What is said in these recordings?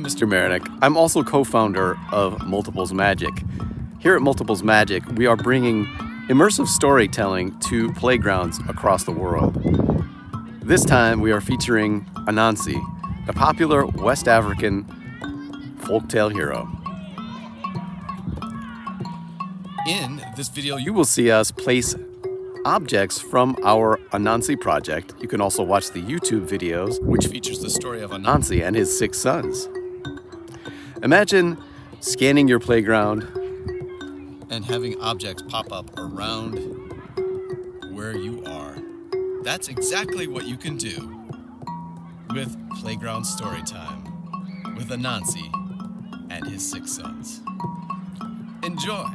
Mr. Marinick. I'm also co-founder of Multiples Magic. Here at Multiples Magic, we are bringing immersive storytelling to playgrounds across the world. This time, we are featuring Anansi, a popular West African folktale hero. In this video, you will see us place objects from our Anansi project. You can also watch the YouTube videos, which features the story of Anansi and his 6 sons. Imagine scanning your playground and having objects pop up around where you are. That's exactly what you can do with Playground Storytime with Anansi and his 6 sons. Enjoy!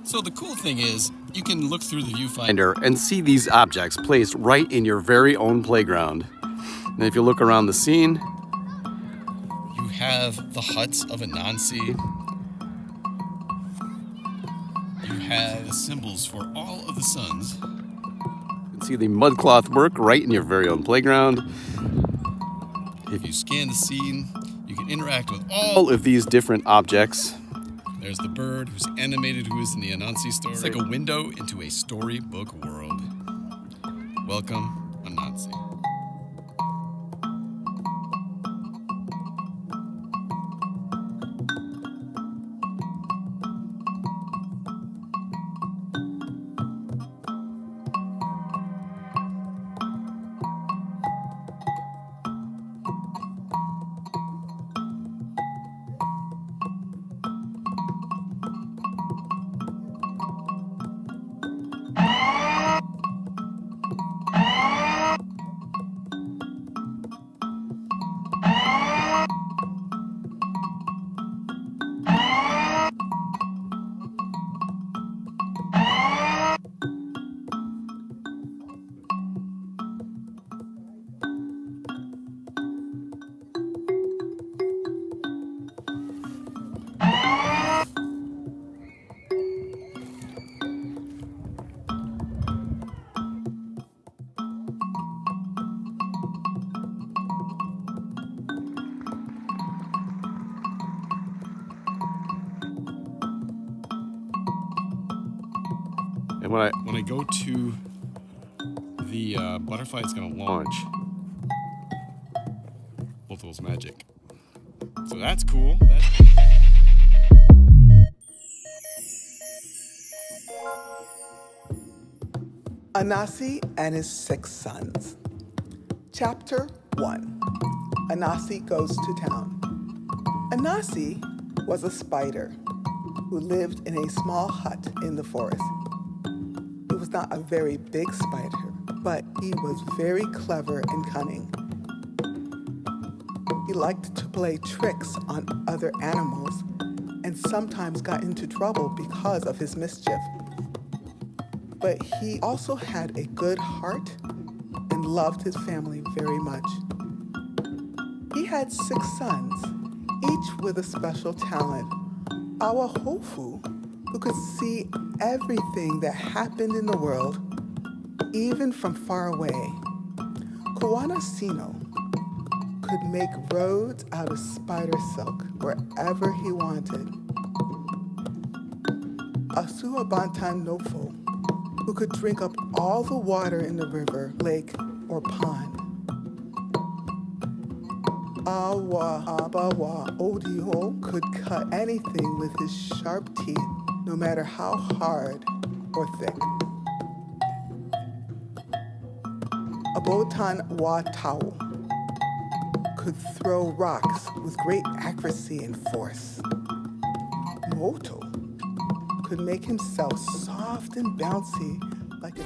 So the cool thing is, you can look through the viewfinder and see these objects placed right in your very own playground. And if you look around the scene, you have the huts of Anansi. You have the symbols for all of the sons. You can see the mudcloth work right in your very own playground. If you scan the scene, you can interact with all of these different objects. There's the bird who's animated, who is in the Anansi story. It's like a window into a storybook world. Welcome, Anansi. And when I go to the butterfly, it's going to launch Multiples Magic. So that's cool. Anansi and his 6 sons. Chapter 1. Anansi goes to town. Anansi was a spider who lived in a small hut in the forest. He was not a very big spider, but he was very clever and cunning. He liked to play tricks on other animals and sometimes got into trouble because of his mischief. But he also had a good heart and loved his family very much. He had 6 sons, each with a special talent. Our Hofu, who could see everything that happened in the world, even from far away. Kuana Sino could make roads out of spider silk wherever he wanted. Asuabantan Nofo, who could drink up all the water in the river, lake, or pond. Awa Abawa Odio could cut anything with his sharp teeth, no matter how hard or thick. Abotan Wa Tau could throw rocks with great accuracy and force. Moto could make himself soft and bouncy like a